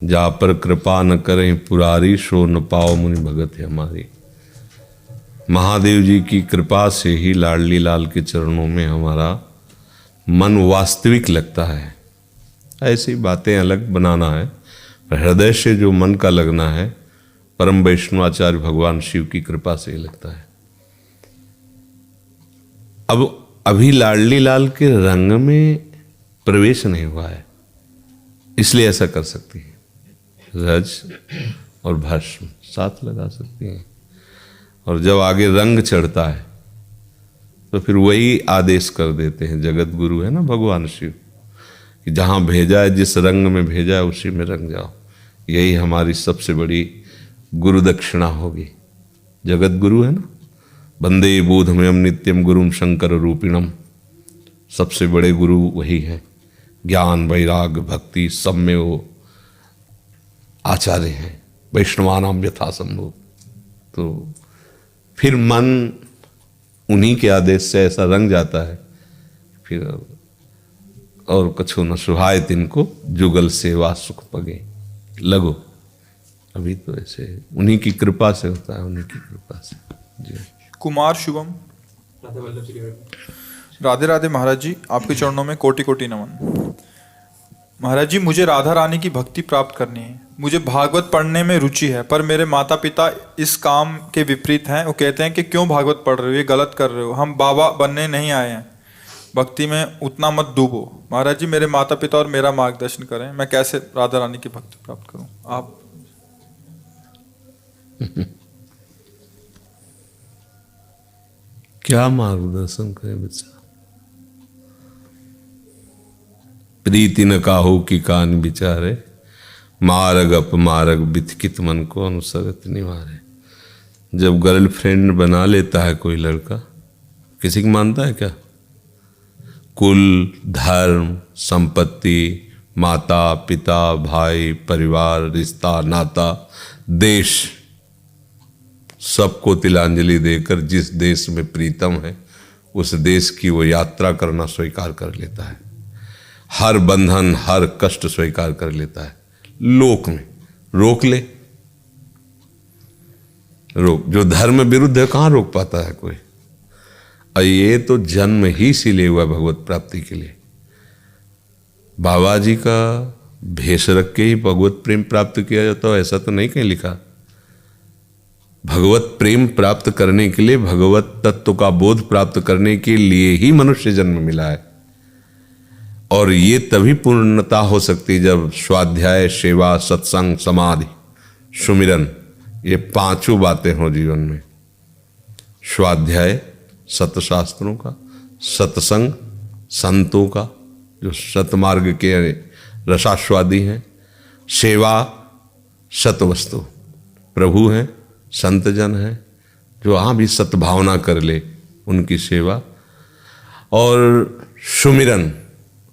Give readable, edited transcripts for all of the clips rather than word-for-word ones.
जा पर कृपा न करें पुरारी, सो न पाओ मुनि भगत है हमारी। महादेव जी की कृपा से ही लाडली लाल के चरणों में हमारा मन वास्तविक लगता है। ऐसी बातें अलग बनाना है, पर हृदय से जो मन का लगना है परम वैष्णवाचार्य भगवान शिव की कृपा से ही लगता है। अब अभी लाडली लाल के रंग में प्रवेश नहीं हुआ है, इसलिए ऐसा कर सकती है। रज और भस्म साथ लगा सकती हैं, और जब आगे रंग चढ़ता है तो फिर वही आदेश कर देते हैं। जगत गुरु है ना भगवान शिव, कि जहाँ भेजा है, जिस रंग में भेजा है उसी में रंग जाओ। यही हमारी सबसे बड़ी गुरु दक्षिणा होगी। जगत गुरु है ना, वंदे बोधमयम नित्यम गुरुम शंकर रूपिणम। सबसे बड़े गुरु वही है। ज्ञान वैराग भक्ति सब में वो आचार्य हैं, वैष्णवानाम यथा संभव। तो फिर मन उन्हीं के आदेश से ऐसा रंग जाता है, फिर और कछु न सुहाय तिनको, जुगल सेवा सुख पगे लगो। अभी तो ऐसे उन्हीं की कृपा से होता है, उन्हीं की कृपा से। जी। कुमार शुभम। राधे राधे महाराज जी, आपके चरणों में कोटि कोटि नमन। महाराज जी, मुझे राधा रानी की भक्ति प्राप्त करनी है। मुझे भागवत पढ़ने में रुचि है, पर मेरे माता पिता इस काम के विपरीत हैं। वो कहते हैं कि क्यों भागवत पढ़ रहे हो, ये गलत कर रहे हो, हम बाबा बनने नहीं आए हैं, भक्ति में उतना मत डूबो। महाराज जी, मेरे माता पिता और मेरा मार्गदर्शन करें, मैं कैसे राधा रानी की भक्ति प्राप्त करूं आप। क्या मार्गदर्शन करें बच्चा। प्रीति न काहू की कान बिचारे, मारग अपमारग बिथकित मन को अनुसरत निवारे। जब गर्लफ्रेंड बना लेता है कोई लड़का, किसी की मानता है क्या? कुल, धर्म, संपत्ति, माता पिता, भाई, परिवार, रिश्ता, नाता, देश, सबको तिलांजलि देकर जिस देश में प्रीतम है उस देश की वो यात्रा करना स्वीकार कर लेता है। हर बंधन, हर कष्ट स्वीकार कर लेता है। लोक में रोक ले, रोक, जो धर्म विरुद्ध है कहाँ रोक पाता है कोई। और ये तो जन्म ही इसीलिए हुआ भगवत प्राप्ति के लिए। बाबा जी का भेष रख के ही भगवत प्रेम प्राप्त किया जाता है, ऐसा तो नहीं कहीं लिखा। भगवत प्रेम प्राप्त करने के लिए, भगवत तत्व का बोध प्राप्त करने के लिए ही मनुष्य जन्म मिला है। और ये तभी पूर्णता हो सकती है जब स्वाध्याय, सेवा, सत्संग, समाधि, सुमिरन, ये पांचों बातें हों जीवन में। स्वाध्याय सतशास्त्रों का, सत्संग संतों का जो सतमार्ग के रसास्वादी हैं, सेवा सतवस्तु प्रभु हैं, संत जन हैं जो वहाँ भी सद्भावना कर ले, उनकी सेवा। और सुमिरन,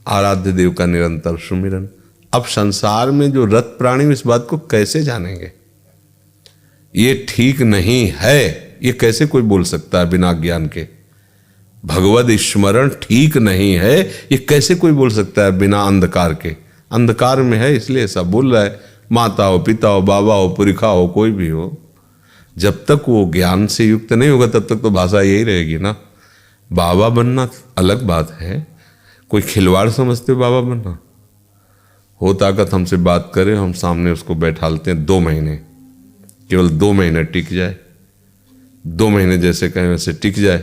आराध्य देव का निरंतर सुमिरन। अब संसार में जो रत प्राणी इस बात को कैसे जानेंगे? ये ठीक नहीं है, ये कैसे कोई बोल सकता है बिना ज्ञान के? भगवद स्मरण ठीक नहीं है, ये कैसे कोई बोल सकता है बिना अंधकार के? अंधकार में है इसलिए ऐसा बोल रहा है। माता हो, पिता हो, बाबा हो, पुरखा हो, कोई भी हो, जब तक वो ज्ञान से युक्त नहीं होगा तब तक तो भाषा यही रहेगी ना। बाबा बनना अलग बात है, कोई खिलवाड़ समझते हो बाबा बनना? हो ताकत हमसे बात करे, हम सामने उसको बैठालते हैं 2 महीने, केवल 2 महीने टिक जाए, 2 महीने जैसे कहें वैसे टिक जाए,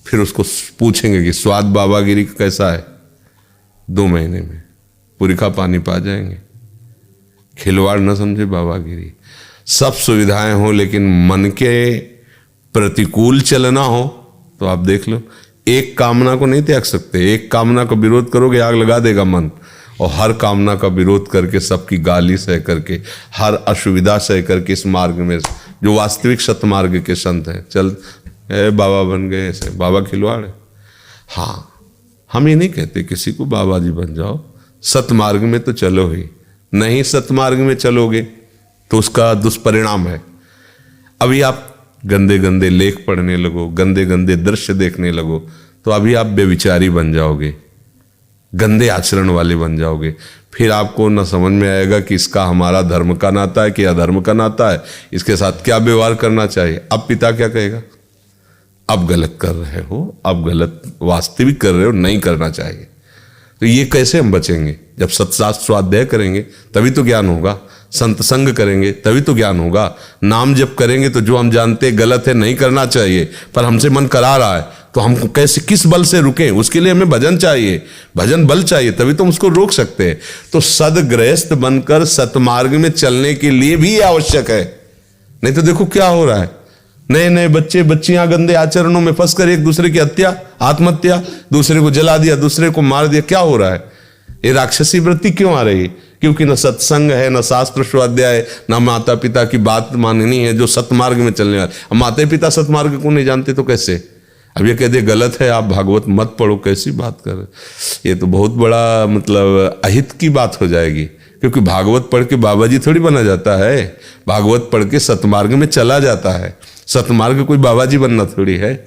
फिर उसको पूछेंगे कि स्वाद बाबागिरी कैसा है, 2 महीने में पुरखा पानी पा जाएंगे। खिलवाड़ न समझे बाबागिरी। सब सुविधाएं हो लेकिन मन के प्रतिकूल चलना हो तो आप देख लो, एक कामना को नहीं त्याग सकते। एक कामना का विरोध करोगे आग लगा देगा मन, और हर कामना का विरोध करके, सबकी गाली सह करके, हर असुविधा सह करके इस मार्ग में जो वास्तविक सतमार्ग के संत हैं, चल बाबा बन गए, ऐसे बाबा खिलवाड़ है। हाँ, हम ये नहीं कहते किसी को बाबा जी बन जाओ, सतमार्ग में तो चलो ही। नहीं सतमार्ग में चलोगे तो उसका दुष्परिणाम है। अभी आप गंदे गंदे लेख पढ़ने लगो, गंदे गंदे दृश्य देखने लगो, तो अभी आप बेविचारी बन जाओगे। गंदे आचरण वाले बन जाओगे। फिर आपको न समझ में आएगा कि इसका हमारा धर्म का नाता है कि अधर्म का नाता है, इसके साथ क्या व्यवहार करना चाहिए। अब पिता क्या कहेगा, अब गलत कर रहे हो, अब गलत वास्तविक कर रहे हो, नहीं करना चाहिए। तो ये कैसे हम बचेंगे? जब सत्शास्त्र स्वाध्याय करेंगे तभी तो ज्ञान होगा, संत संग करेंगे तभी तो ज्ञान होगा, नाम जप करेंगे तो जो हम जानते गलत है नहीं करना चाहिए पर हमसे मन करा रहा है तो हम कैसे, किस बल से रुकें? उसके लिए हमें भजन चाहिए, भजन बल चाहिए, तभी तो हम उसको रोक सकते हैं। तो सदगृहस्थ बनकर सतमार्ग में चलने के लिए भी ये आवश्यक है। नहीं तो देखो क्या हो रहा है, नए नए बच्चे बच्चियां गंदे आचरणों में फंसकर एक दूसरे की हत्या, आत्महत्या, दूसरे को जला दिया, दूसरे को मार दिया। क्या हो रहा है? ये राक्षसी वृत्ति क्यों आ रही है? क्योंकि न सत्संग है, न शास्त्र स्वाध्याय, न माता पिता की बात माननी है जो सतमार्ग में चलने वाले। अब माता पिता सतमार्ग को नहीं जानते तो कैसे? अब ये कहते गलत है, आप भागवत मत पढ़ो, कैसी बात कर रहे? ये तो बहुत बड़ा मतलब अहित की बात हो जाएगी, क्योंकि भागवत पढ़ के बाबा जी थोड़ी बना जाता है, भागवत पढ़ के सतमार्ग में चला जाता है। सतमार्ग कोई बाबा जी बनना थोड़ी है,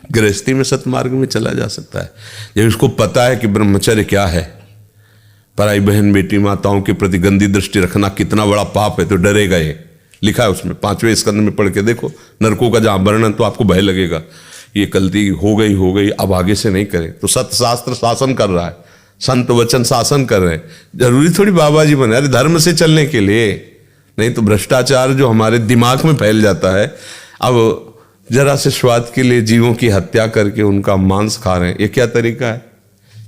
गृहस्थी में सतमार्ग में चला जा सकता है। जब इसको पता है कि ब्रह्मचर्य क्या है, पराई बहन बेटी माताओं के प्रति गंदी दृष्टि रखना कितना बड़ा पाप है, तो डरेगा ये। लिखा है उसमें 5वें स्कंद में पढ़ के देखो, नरकों का जहां वर्णन, तो आपको भय लगेगा ये गलती हो गई, अब आगे से नहीं करें। तो सतशास्त्र शासन कर रहा है, संत वचन शासन कर रहे हैं। जरूरी थोड़ी बाबा जी बने, अरे धर्म से चलने के लिए, नहीं तो भ्रष्टाचार जो हमारे दिमाग में फैल जाता है। अब जरा से स्वाद के लिए जीवों की हत्या करके उनका मांस खा रहे हैं, ये क्या तरीका है?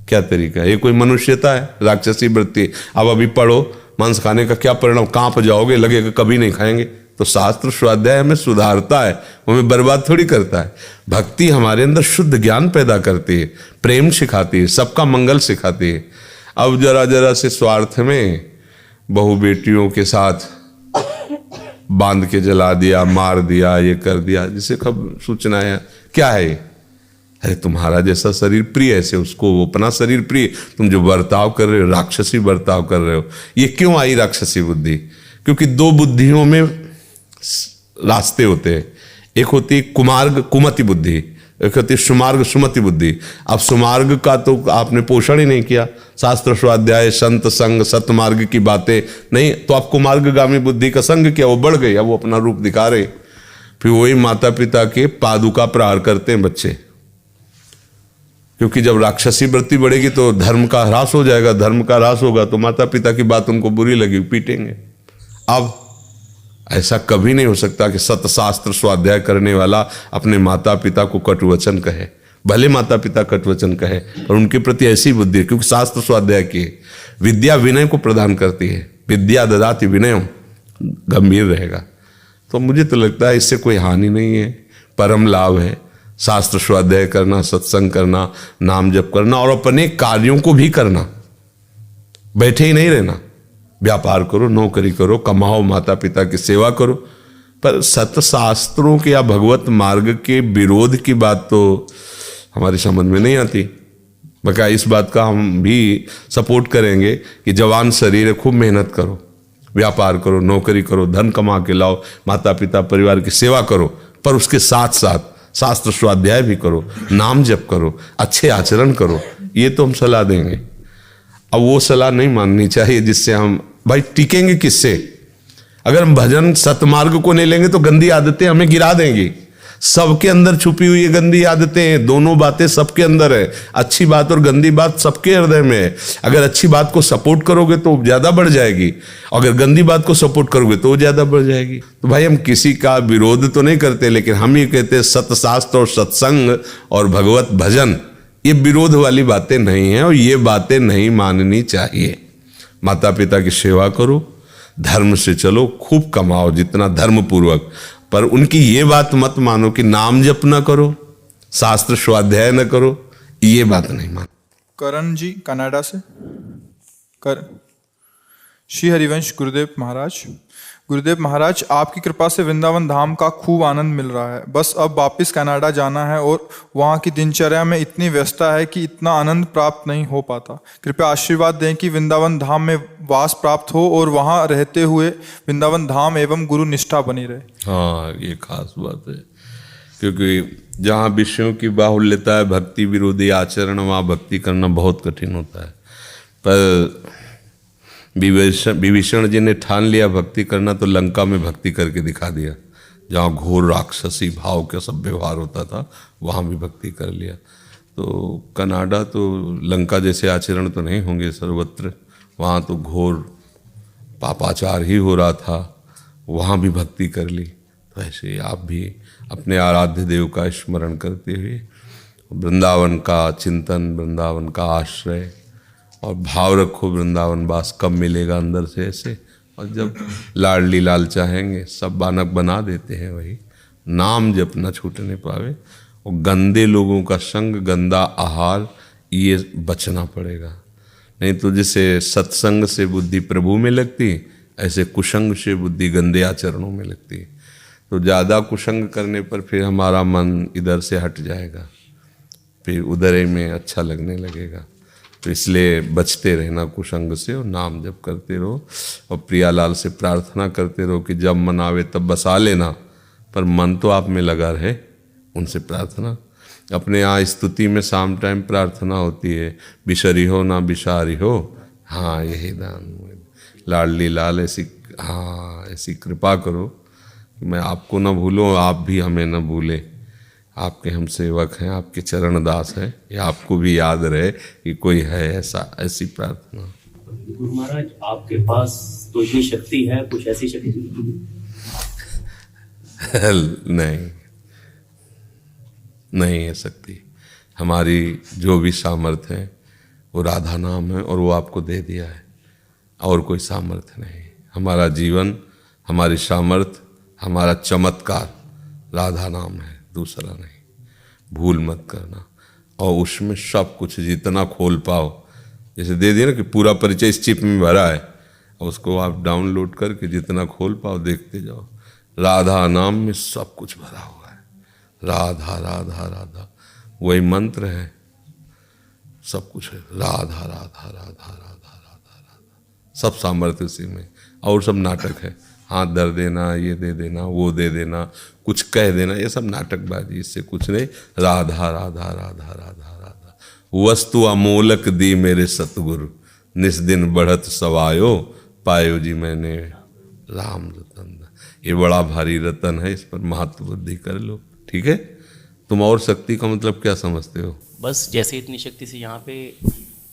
क्या तरीका है? ये कोई मनुष्यता है? राक्षसी वृत्ति। अब अभी पढ़ो, मांस खाने का क्या परिणाम, कांप जाओगे, लगेगा कभी नहीं खाएंगे। तो शास्त्र स्वाध्याय हमें सुधारता है, हमें बर्बाद थोड़ी करता है। भक्ति हमारे अंदर शुद्ध ज्ञान पैदा करती है, प्रेम सिखाती है, सबका मंगल सिखाती है। अब जरा जरा से स्वार्थ में बहू बेटियों के साथ बांध के जला दिया, मार दिया, ये कर दिया, जिसे कब सूचना है क्या है ये? अरे तुम्हारा जैसा शरीर प्रिय, ऐसे उसको वो अपना शरीर प्रिय। तुम जो बर्ताव कर रहे हो, राक्षसी बर्ताव कर रहे हो। ये क्यों आई राक्षसी बुद्धि? क्योंकि दो बुद्धियों में रास्ते होते हैं, एक होती है कुमार्ग कुमति बुद्धि, एक होती है सुमार्ग सुमति बुद्धि। अब सुमार्ग का तो आपने पोषण ही नहीं किया, शास्त्र स्वाध्याय, संत संग, सतमार्ग की बातें नहीं, तो आप कुमार्गगामी बुद्धि का संग किया, वो बढ़ गई, अब वो अपना रूप दिखा रहे। फिर वही माता पिता के पादुका प्रहार करते हैं बच्चे, क्योंकि जब राक्षसी वृत्ति बढ़ेगी तो धर्म का ह्रास हो जाएगा, धर्म का ह्रास होगा तो माता पिता की बात उनको बुरी लगी, पीटेंगे। अब ऐसा कभी नहीं हो सकता कि सतशास्त्र स्वाध्याय करने वाला अपने माता पिता को कटुवचन कहे। भले माता पिता कटुवचन कहे पर उनके प्रति ऐसी बुद्धि है, क्योंकि शास्त्र स्वाध्याय की विद्या विनय को प्रदान करती है, विद्या ददाति विनयम, गंभीर रहेगा। तो मुझे तो लगता है इससे कोई हानि नहीं है, परम लाभ है। शास्त्र स्वाध्याय करना, सत्संग करना, नाम जप करना और अपने कार्यों को भी करना, बैठे ही नहीं रहना। व्यापार करो, नौकरी करो, कमाओ, माता पिता की सेवा करो, पर सतशास्त्रों के या भगवत मार्ग के विरोध की बात तो हमारी समझ में नहीं आती। बका इस बात का हम भी सपोर्ट करेंगे कि जवान शरीर है, खूब मेहनत करो, व्यापार करो, नौकरी करो, धन कमा के लाओ, माता पिता परिवार की सेवा करो, पर उसके साथ साथ शास्त्र स्वाध्याय भी करो, नाम जप करो, अच्छे आचरण करो। ये तो हम सलाह देंगे। अब वो सलाह नहीं माननी चाहिए जिससे हम भाई टिकेंगे किससे? अगर हम भजन सतमार्ग को नहीं लेंगे तो गंदी आदतें हमें गिरा देंगी। सबके अंदर छुपी हुई गंदी आदतें हैं, दोनों बातें सबके अंदर है। अच्छी बात और गंदी बात सबके हृदय में है। अगर अच्छी बात को सपोर्ट करोगे तो ज्यादा बढ़ जाएगी, अगर गंदी बात को सपोर्ट करोगे तो ज्यादा बढ़ जाएगी। तो भाई हम किसी का विरोध तो नहीं करते, लेकिन हम ये कहते हैं सतशास्त्र और सत्संग और भगवत भजन ये विरोध वाली बातें नहीं है और ये बातें नहीं माननी चाहिए। माता पिता की सेवा करो, धर्म से चलो, खूब कमाओ जितना धर्म पूर्वक, पर उनकी ये बात मत मानो कि नाम जप न करो, शास्त्र स्वाध्याय न करो, ये बात नहीं मानो। करण जी कनाडा से। श्री हरिवंश गुरुदेव महाराज। गुरुदेव महाराज, आपकी कृपा से वृंदावन धाम का खूब आनंद मिल रहा है। बस अब वापस कनाडा जाना है और वहाँ की दिनचर्या में इतनी व्यस्तता है कि इतना आनंद प्राप्त नहीं हो पाता। कृपया आशीर्वाद दें कि वृंदावन धाम में वास प्राप्त हो और वहाँ रहते हुए वृंदावन धाम एवं गुरु निष्ठा बनी रहे। हाँ, ये खास बात है, क्योंकि जहाँ विषयों की बाहुल्यता है, भक्ति विरोधी आचरण, वहाँ भक्ति करना बहुत कठिन होता है। पर विभीषण जी ने ठान लिया भक्ति करना, तो लंका में भक्ति करके दिखा दिया। जहाँ घोर राक्षसी भाव का सब व्यवहार होता था, वहाँ भी भक्ति कर लिया। तो कनाडा तो लंका जैसे आचरण तो नहीं होंगे सर्वत्र, वहाँ तो घोर पापाचार ही हो रहा था, वहाँ भी भक्ति कर ली। तो ऐसे आप भी अपने आराध्य देव का स्मरण करते हुए वृंदावन का चिंतन, वृंदावन का आश्रय और भाव रखो, वृंदावन वास कब मिलेगा अंदर से ऐसे। और जब लाडली लाल चाहेंगे सब बानक बना देते हैं, वही नाम जब न छूटने पावे। और गंदे लोगों का संग, गंदा आहार, ये बचना पड़ेगा। नहीं तो जैसे सत्संग से बुद्धि प्रभु में लगती, ऐसे कुसंग से बुद्धि गंदे आचरणों में लगती। तो ज़्यादा कुसंग करने पर फिर हमारा मन इधर से हट जाएगा, फिर उधर ही में अच्छा लगने लगेगा। तो इसलिए बचते रहना कुसंग से, और नाम जप करते रहो। और प्रियालाल से प्रार्थना करते रहो कि जब मन आवे तब बसा लेना, पर मन तो आप में लगा रहे। उनसे प्रार्थना, अपने यहाँ स्तुति में शाम टाइम प्रार्थना होती है, बिसरी हो ना बिसारी हो, हाँ यही दान लाडली लाल ऐसी, हाँ ऐसी कृपा करो कि मैं आपको न भूलूँ, आप भी हमें न भूलें। आपके हम सेवक हैं, आपके चरण दास हैं, ये आपको भी याद रहे कि कोई है ऐसा, ऐसी प्रार्थना। गुरु महाराज, आपके पास तो इतनी शक्ति है, कुछ ऐसी शक्ति नहीं है शक्ति। हमारी जो भी सामर्थ्य है वो राधा नाम है, और वो आपको दे दिया है, और कोई सामर्थ्य नहीं। हमारा जीवन, हमारी सामर्थ्य, हमारा चमत्कार राधा नाम है, दूसरा नहीं। भूल मत करना। और उसमें सब कुछ जितना खोल पाओ, जैसे दे दिया ना कि पूरा परिचय इस चिप में भरा है, और उसको आप डाउनलोड करके जितना खोल पाओ देखते जाओ। राधा नाम में सब कुछ भरा हुआ है। राधा राधा राधा वही मंत्र है, सब कुछ है। राधा राधा राधा राधा राधा राधा, सब सामर्थ्य उसी में। और सब नाटक है, हाथ धर देना, ये दे देना, वो दे देना, कुछ कह देना, ये सब नाटकबाजी, इससे कुछ नहीं। राधा राधा राधा राधा राधा, वस्तु अमोलक दी मेरे सतगुरु, निस दिन बढ़त सवायो, पायो जी मैंने राम रतन। ये बड़ा भारी रतन है, इस पर महत्व बुद्धि कर लो, ठीक है। तुम और शक्ति का मतलब क्या समझते हो? बस जैसे इतनी शक्ति से यहाँ पे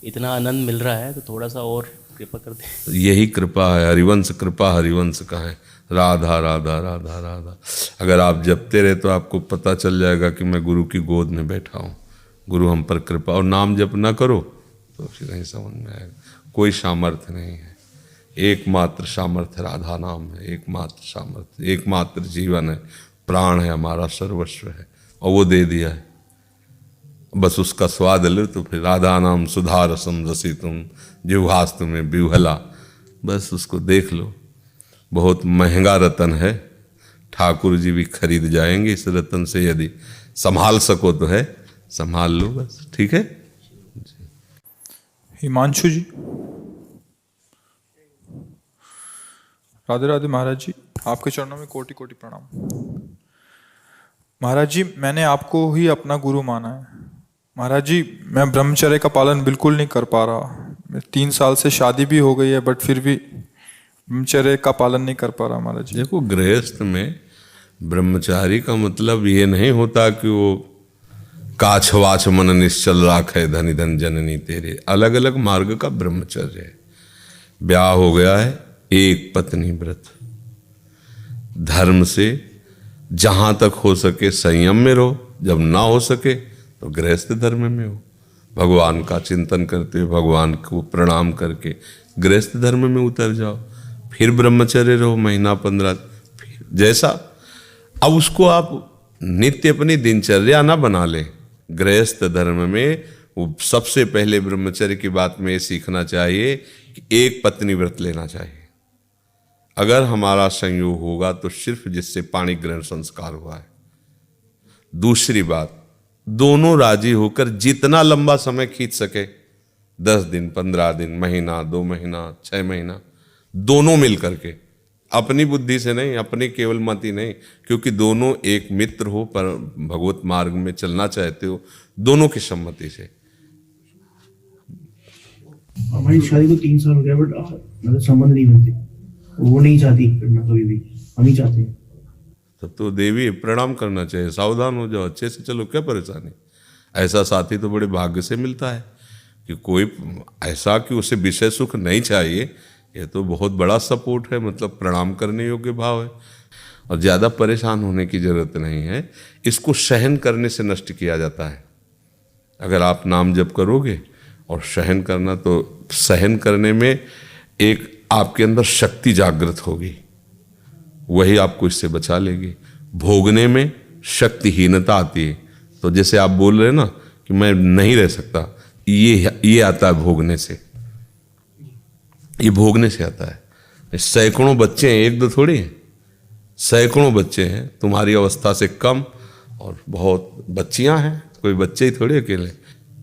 इतना आनंद मिल रहा है, तो थोड़ा सा और कृपा कर दे। यही कृपा है, हरिवंश कृपा हरिवंश का है। राधा राधा राधा राधा, अगर आप जपते रहे तो आपको पता चल जाएगा कि मैं गुरु की गोद में बैठा हूँ, गुरु हम पर कृपा। और नाम जप ना करो तो फिर नहीं समझ में आएगा। कोई सामर्थ्य नहीं है, एकमात्र सामर्थ्य राधा नाम है, एकमात्र सामर्थ्य, एकमात्र जीवन है, प्राण है, हमारा सर्वस्व है, और वो दे दिया है। बस उसका स्वाद लो तो फिर राधा नाम सुधा रसम रसी तुम जिह्वास तुम्हें विह्वला, बस उसको देख लो। बहुत महंगा रतन है, ठाकुर जी भी खरीद जाएंगे इस रतन से, यदि संभाल सको तो है, संभाल लो बस, ठीक है। हिमांशु जी, राधे राधे महाराज जी, आपके चरणों में कोटि कोटि प्रणाम। महाराज जी, मैंने आपको ही अपना गुरु माना है। महाराज जी, मैं ब्रह्मचर्य का पालन बिल्कुल नहीं कर पा रहा। 3 साल से शादी भी हो गई है, बट फिर भी ब्रह्मचर्य का पालन नहीं कर पा रहा महाराज जी। देखो, गृहस्थ में ब्रह्मचारी का मतलब ये नहीं होता कि वो काछ वाछ मन निश्चल राखे धनी धन जननी तेरे। अलग अलग मार्ग का ब्रह्मचर्य है। ब्याह हो गया है, एक पत्नी व्रत, धर्म से जहां तक हो सके संयम में रहो, जब ना हो सके तो गृहस्थ धर्म में हो। भगवान का चिंतन करते हुए, भगवान को प्रणाम करके गृहस्थ धर्म में उतर जाओ, फिर ब्रह्मचर्य रहो महीना 15, फिर जैसा। अब उसको आप नित्य अपनी दिनचर्या ना बना ले। गृहस्थ धर्म में वो सबसे पहले ब्रह्मचर्य की बात में ये सीखना चाहिए कि एक पत्नी व्रत लेना चाहिए। अगर हमारा संयोग होगा तो सिर्फ जिससे पाणी ग्रहण संस्कार हुआ है। दूसरी बात, दोनों राजी होकर जितना लंबा समय खींच सके, 10 दिन, 15 दिन, महीना, 2 महीना, 6 महीना, दोनों मिल करके अपनी बुद्धि से नहीं, अपनी केवल मति नहीं, क्योंकि दोनों एक मित्र हो पर भगवत मार्ग में चलना चाहते हो, दोनों की सम्मति से। हमारी शादी को 3 साल हो गया, बट मतलब संबंध नहीं बनते। वो नहीं चाहती करना कभी भी, हम ही चाहते हैं। तब तो देवी प्रणाम करना चाहिए, सावधान हो जाओ, अच्छे से चलो, क्या परेशानी। ऐसा साथी तो बड़े भाग्य से मिलता है कि कोई ऐसा कि उसे विषय सुख नहीं चाहिए, ये तो बहुत बड़ा सपोर्ट है, मतलब प्रणाम करने योग्य भाव है। और ज़्यादा परेशान होने की जरूरत नहीं है, इसको सहन करने से नष्ट किया जाता है। अगर आप नाम जप करोगे और सहन करना, तो सहन करने में एक आपके अंदर शक्ति जागृत होगी, वही आपको इससे बचा लेगी। भोगने में शक्तिहीनता आती है, तो जैसे आप बोल रहे हैं ना कि मैं नहीं रह सकता, ये आता है भोगने से, ये भोगने से आता है। सैकड़ों बच्चे हैं, एक दो थोड़ी हैं, सैकड़ों बच्चे हैं तुम्हारी अवस्था से कम, और बहुत बच्चियां हैं, कोई बच्चे ही थोड़ी अकेले।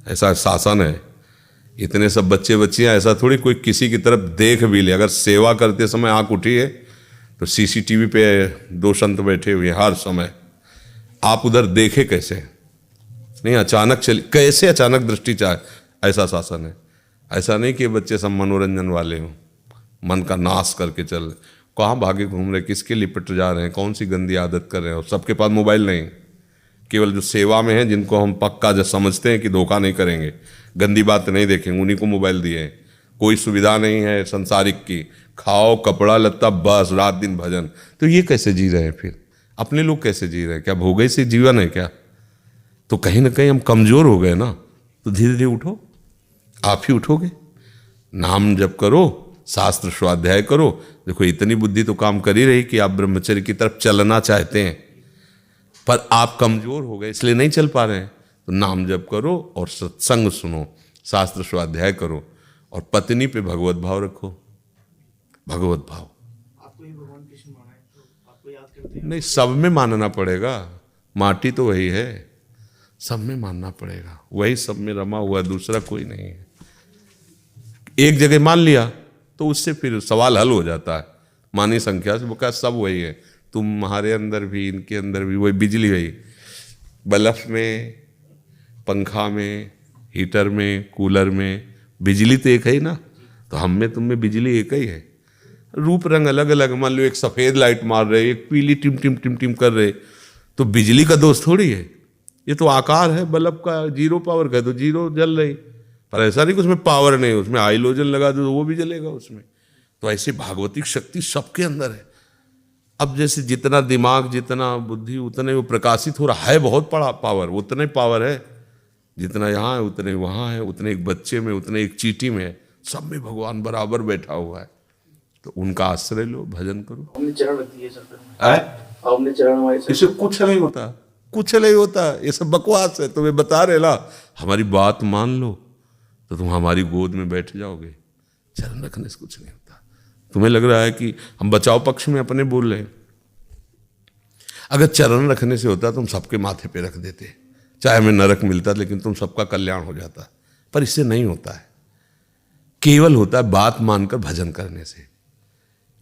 ऐसा शासन है, इतने सब बच्चे बच्चियां, ऐसा थोड़ी कोई किसी की तरफ देख भी ले। अगर सेवा करते समय आंख उठी है तो सीसीटीवी पे 2 संत बैठे हुए हैं हर समय, आप उधर देखे कैसे नहीं, अचानक चली कैसे अचानक दृष्टि चाहे, ऐसा शासन है। ऐसा नहीं कि बच्चे सब मनोरंजन वाले हों, मन का नाश करके चल रहे, कहाँ भागे घूम रहे, किसके लिपट जा रहे हैं, कौन सी गंदी आदत कर रहे हैं। और सबके पास मोबाइल नहीं, केवल जो सेवा में है, जिनको हम पक्का जो समझते हैं कि धोखा नहीं करेंगे, गंदी बात नहीं देखेंगे, उन्हीं को मोबाइल दिए हैं। कोई सुविधा नहीं है संसारिक की, खाओ कपड़ा लत्ता बस, रात दिन भजन। तो ये कैसे जी रहे हैं फिर? अपने लोग कैसे जी रहे हैं? क्या भोगे से जीवन है क्या? तो कहीं ना कहीं हम कमजोर हो गए ना। तो धीरे धीरे उठो, आप ही उठोगे। नाम जप करो, शास्त्र स्वाध्याय करो। देखो इतनी बुद्धि तो काम कर ही रही कि आप ब्रह्मचर्य की तरफ चलना चाहते हैं, पर आप कमजोर हो गए इसलिए नहीं चल पा रहे हैं। तो नाम जप करो और सत्संग सुनो, शास्त्र स्वाध्याय करो, और पत्नी पे भगवत भाव रखो, भगवत भाव। आपको ही भगवान कृष्ण माना है, तो आपको याद करते हैं। नहीं, सब में मानना पड़ेगा, माटी तो वही है, सब में मानना पड़ेगा, वही सब में रमा हुआ, दूसरा कोई नहीं है। एक जगह मान लिया तो उससे फिर सवाल हल हो जाता है, मानी संख्या से, वो क्या सब वही है, तुम्हारे अंदर भी इनके अंदर भी वही बिजली वही, बल्ब में, पंखा में, हीटर में, कूलर में बिजली तो एक है ही ना। तो हम में तुम में बिजली एक ही है, रूप रंग अलग अलग। मान लो एक सफ़ेद लाइट मार रहे, एक पीली टिम टिम टिम टिम कर रहे, तो बिजली का दोष थोड़ी है, ये तो आकार है बल्ब का, 0 पावर का, तो 0 जल रही। पर ऐसा नहीं कि उसमें पावर नहीं, उसमें हाइलोजन लगा दो तो वो भी जलेगा उसमें। तो ऐसी भागवतिक शक्ति सबके अंदर है। अब जैसे जितना दिमाग, जितना बुद्धि, उतने वो प्रकाशित हो रहा है, बहुत बड़ा पावर, उतने पावर है, जितना यहाँ है उतने वहाँ है, उतने एक बच्चे में, उतने एक चींटी में है, सब में भगवान बराबर बैठा हुआ है। तो उनका आश्रय लो, भजन करो। हमने चरण रख दिए सर पे, हमने चरण हमारे सर। इसे कुछ नहीं होता, कुछ नहीं होता, ये सब बकवास है। तुम्हें बता रहे ना, हमारी बात मान लो तो तुम हमारी गोद में बैठ जाओगे। चरण रखने से कुछ नहीं होता। तुम्हें लग रहा है कि हम बचाव पक्ष में अपने बोल रहे हैं, अगर चरण रखने से होता तुम सबके माथे पे रख देते, चाहे हमें नरक मिलता, लेकिन तुम सबका कल्याण हो जाता। पर इससे नहीं होता है, केवल होता है बात मानकर भजन करने से।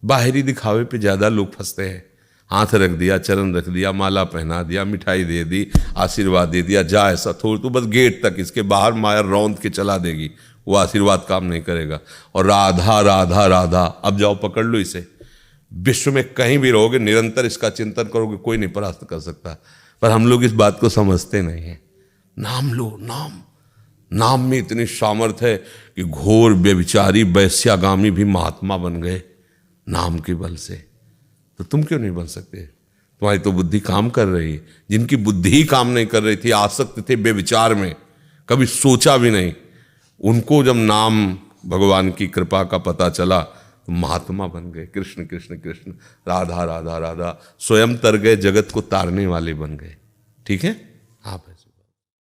बाहरी दिखावे पे ज़्यादा लोग फंसते हैं, हाथ रख दिया, चरण रख दिया, माला पहना दिया, मिठाई दे दी, आशीर्वाद दे दिया, जा ऐसा थोड़ा तो बस गेट तक, इसके बाहर माया रौंद के चला देगी, वो आशीर्वाद काम नहीं करेगा। और राधा राधा राधा, अब जाओ पकड़ लो इसे, विश्व में कहीं भी रहोगे निरंतर इसका चिंतन करोगे, कोई नहीं परास्त कर सकता। पर हम लोग इस बात को समझते नहीं हैं। नाम लो, नाम, नाम में इतनी सामर्थ्य है कि घोर व्यभिचारी वैश्यागामी भी महात्मा बन गए नाम के बल से। तो तुम क्यों नहीं बन सकते? तुम्हारी तो बुद्धि काम कर रही है। जिनकी बुद्धि ही काम नहीं कर रही थी, आसक्त थे व्यभिचार में, कभी सोचा भी नहीं, उनको जब नाम भगवान की कृपा का पता चला तो महात्मा बन गए। कृष्ण कृष्ण कृष्ण, राधा राधा राधा, स्वयं तर गए, जगत को तारने वाले बन गए। ठीक है, आप